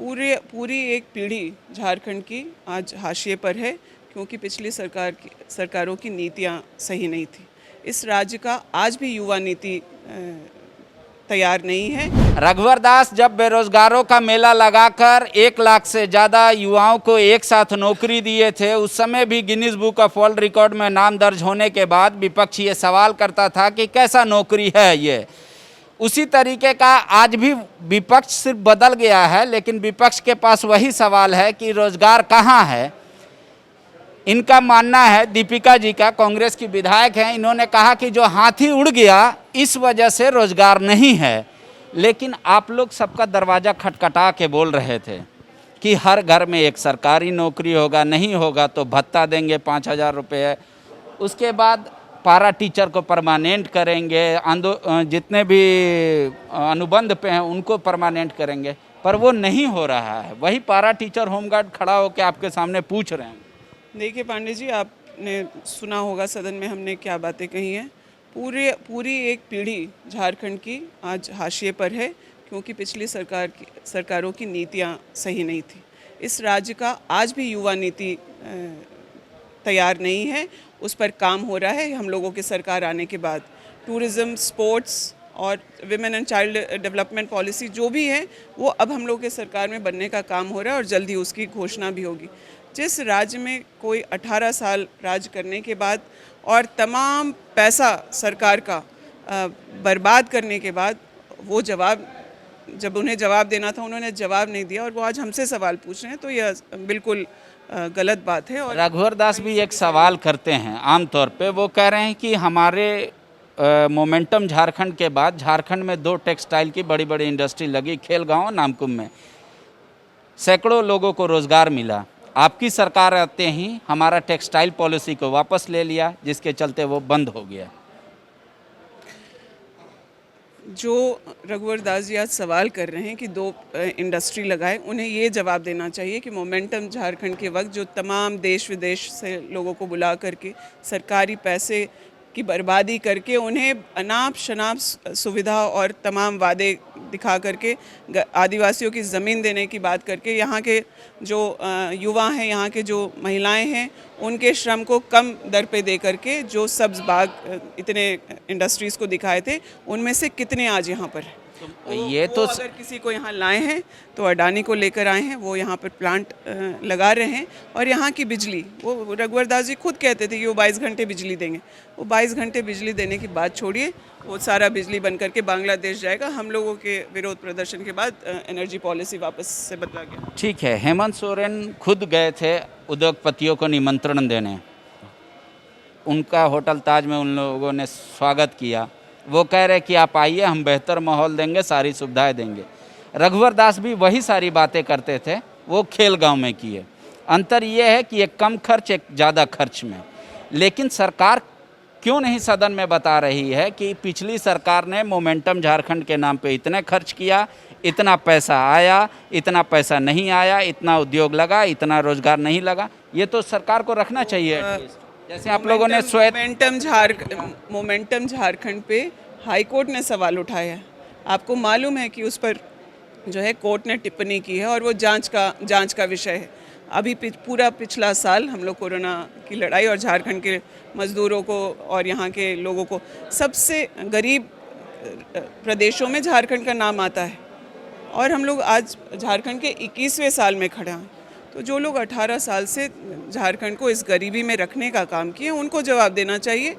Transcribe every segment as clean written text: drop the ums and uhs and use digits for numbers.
पूरी एक पीढ़ी झारखंड की आज हाशिए पर है, क्योंकि पिछली सरकारों की नीतियां सही नहीं थी। इस राज्य का आज भी युवा नीति तैयार नहीं है। रघुवर दास जब बेरोजगारों का मेला लगाकर 1 लाख से ज़्यादा युवाओं को एक साथ नौकरी दिए थे, उस समय भी Guinness book of world record में नाम दर्ज होने के बाद विपक्ष ये सवाल करता था कि कैसा नौकरी है ये। उसी तरीके का आज भी विपक्ष सिर्फ बदल गया है, लेकिन विपक्ष के पास वही सवाल है कि रोजगार कहाँ है। इनका मानना है, दीपिका जी का, कांग्रेस की विधायक हैं, इन्होंने कहा कि जो हाथी उड़ गया इस वजह से रोजगार नहीं है। लेकिन आप लोग सबका दरवाज़ा खटखटा के बोल रहे थे कि हर घर में एक सरकारी नौकरी होगा, नहीं होगा तो भत्ता देंगे 5,000 रुपये, उसके बाद पारा टीचर को परमानेंट करेंगे, जितने भी अनुबंध पे हैं उनको परमानेंट करेंगे, पर वो नहीं हो रहा है। वही पारा टीचर होमगार्ड खड़ा होकर आपके सामने पूछ रहे हैं। देखिए पांडे जी, आपने सुना होगा सदन में हमने क्या बातें कही हैं। पूरी एक पीढ़ी झारखंड की आज हाशिए पर है, क्योंकि पिछली सरकारों की नीतियां सही नहीं थी। इस राज्य का आज भी युवा नीति तैयार नहीं है, उस पर काम हो रहा है। हम लोगों की सरकार आने के बाद टूरिज़्म, स्पोर्ट्स और women and child development policy जो भी है वो अब हम लोग के सरकार में बनने का काम हो रहा है और जल्दी उसकी घोषणा भी होगी। जिस राज्य में कोई 18 साल राज करने के बाद और तमाम पैसा सरकार का बर्बाद करने के बाद वो जब उन्हें जवाब देना था उन्होंने जवाब नहीं दिया और वो आज हमसे सवाल पूछ रहे हैं, तो यह बिल्कुल गलत बात है। और रघुवर दास भी एक सवाल करते हैं आमतौर पे, वो कह रहे हैं कि हमारे मोमेंटम झारखंड के बाद झारखंड में 2 टेक्सटाइल की बड़ी बड़ी इंडस्ट्री लगी, खेलगांव और नामकुम में सैकड़ों लोगों को रोज़गार मिला। आपकी सरकार आते ही हमारा टेक्सटाइल पॉलिसी को वापस ले लिया, जिसके चलते वो बंद हो गया। जो रघुवर दास जी आज सवाल कर रहे हैं कि 2 इंडस्ट्री लगाए, उन्हें ये जवाब देना चाहिए कि मोमेंटम झारखंड के वक्त जो तमाम देश विदेश से लोगों को बुला करके सरकारी पैसे की बर्बादी करके उन्हें अनाप शनाप सुविधा और तमाम वादे दिखा करके आदिवासियों की ज़मीन देने की बात करके यहाँ के जो युवा हैं, यहाँ के जो महिलाएं हैं, उनके श्रम को कम दर पे दे करके जो सब्ज़ बाग इतने इंडस्ट्रीज़ को दिखाए थे, उनमें से कितने आज यहाँ पर हैं। ये तो अगर किसी को यहाँ लाए हैं तो अडानी को लेकर आए हैं, वो यहाँ पर प्लांट लगा रहे हैं। और यहाँ की बिजली, वो रघुवर दास जी खुद कहते थे कि वो 22 घंटे बिजली देंगे। वो 22 घंटे बिजली देने की बात छोड़िए, वो सारा बिजली बन करके बांग्लादेश जाएगा। हम लोगों के विरोध प्रदर्शन के बाद एनर्जी पॉलिसी वापस से बदला गया। ठीक है, हेमंत सोरेन खुद गए थे उद्योगपतियों को निमंत्रण देने, उनका होटल ताज में उन लोगों ने स्वागत किया। वो कह रहे कि आप आइए, हम बेहतर माहौल देंगे, सारी सुविधाएं देंगे। रघुवर दास भी वही सारी बातें करते थे, वो खेलगांव में किए। अंतर ये है कि एक कम खर्च, एक ज़्यादा खर्च में। लेकिन सरकार क्यों नहीं सदन में बता रही है कि पिछली सरकार ने मोमेंटम झारखंड के नाम पे इतने खर्च किया, इतना पैसा आया, इतना पैसा नहीं आया, इतना उद्योग लगा, इतना रोजगार नहीं लगा। ये तो सरकार को रखना चाहिए। जैसे आप लोगों ने मोमेंटम झारखंड पे हाई कोर्ट ने सवाल उठाया है। आपको मालूम है कि उस पर जो है कोर्ट ने टिप्पणी की है और वो जांच का विषय है। अभी पूरा पिछला साल हम लोग कोरोना की लड़ाई और झारखंड के मज़दूरों को और यहाँ के लोगों को, सबसे गरीब प्रदेशों में झारखंड का नाम आता है और हम लोग आज झारखंड के 21वें साल में खड़े हैं। तो जो लोग 18 साल से झारखंड को इस गरीबी में रखने का काम किए, उनको जवाब देना चाहिए।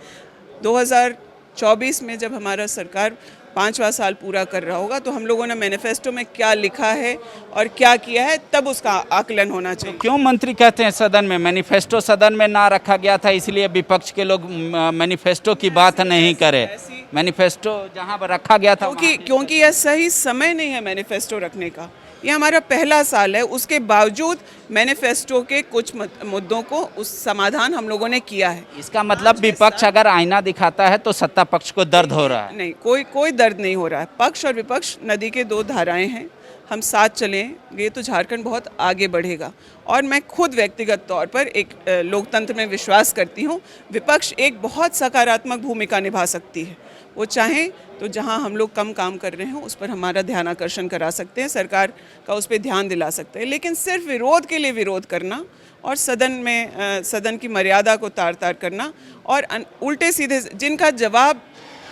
2024 में जब हमारा सरकार 5वां साल पूरा कर रहा होगा तो हम लोगों ने मैनिफेस्टो में क्या लिखा है और क्या किया है, तब उसका आकलन होना चाहिए। तो क्यों मंत्री कहते हैं सदन में मैनिफेस्टो सदन में ना रखा गया था, इसलिए विपक्ष के लोग मैनिफेस्टो की बात नहीं करे? मैनिफेस्टो जहां पर रखा गया था क्योंकि यह सही समय नहीं है मैनिफेस्टो रखने का। ये हमारा पहला साल है, उसके बावजूद मैनिफेस्टो के कुछ मुद्दों को उस समाधान हम लोगों ने किया है। इसका मतलब विपक्ष अगर आईना दिखाता है तो सत्ता पक्ष को दर्द हो रहा है? नहीं, कोई दर्द नहीं हो रहा है। पक्ष और विपक्ष नदी के 2 धाराएं हैं, हम साथ चलेंगे तो झारखंड बहुत आगे बढ़ेगा। और मैं खुद व्यक्तिगत तौर पर एक लोकतंत्र में विश्वास करती हूँ। विपक्ष एक बहुत सकारात्मक भूमिका निभा सकती है। वो चाहें तो जहां हम लोग कम काम कर रहे हैं उस पर हमारा ध्यान आकर्षण करा सकते हैं, सरकार का उस पर ध्यान दिला सकते हैं। लेकिन सिर्फ विरोध के लिए विरोध करना और सदन की मर्यादा को तार तार करना और उल्टे सीधे जिनका जवाब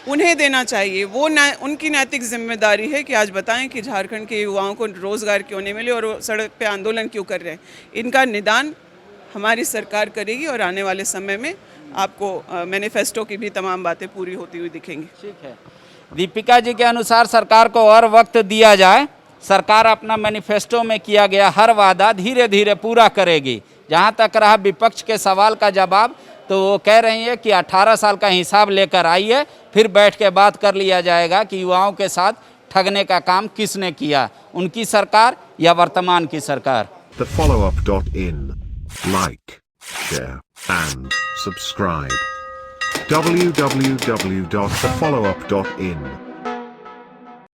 उन्हें देना चाहिए, वो उनकी नैतिक जिम्मेदारी है कि आज बताएं कि झारखंड के युवाओं को रोज़गार क्यों नहीं मिले और वो सड़क पे आंदोलन क्यों कर रहे हैं। इनका निदान हमारी सरकार करेगी और आने वाले समय में आपको मैनिफेस्टो की भी तमाम बातें पूरी होती हुई दिखेंगी। ठीक है, दीपिका जी के अनुसार सरकार को और वक्त दिया जाए, सरकार अपना मैनिफेस्टो में किया गया हर वादा धीरे धीरे पूरा करेगी। जहाँ तक रहा विपक्ष के सवाल का जवाब, तो वो कह रही है कि 18 साल का हिसाब लेकर आइए, फिर बैठ के बात कर लिया जाएगा कि युवाओं के साथ ठगने का काम किसने किया, उनकी सरकार या वर्तमान की सरकार। TheFollowUp.in. Like, share and subscribe. www.thefollowup.in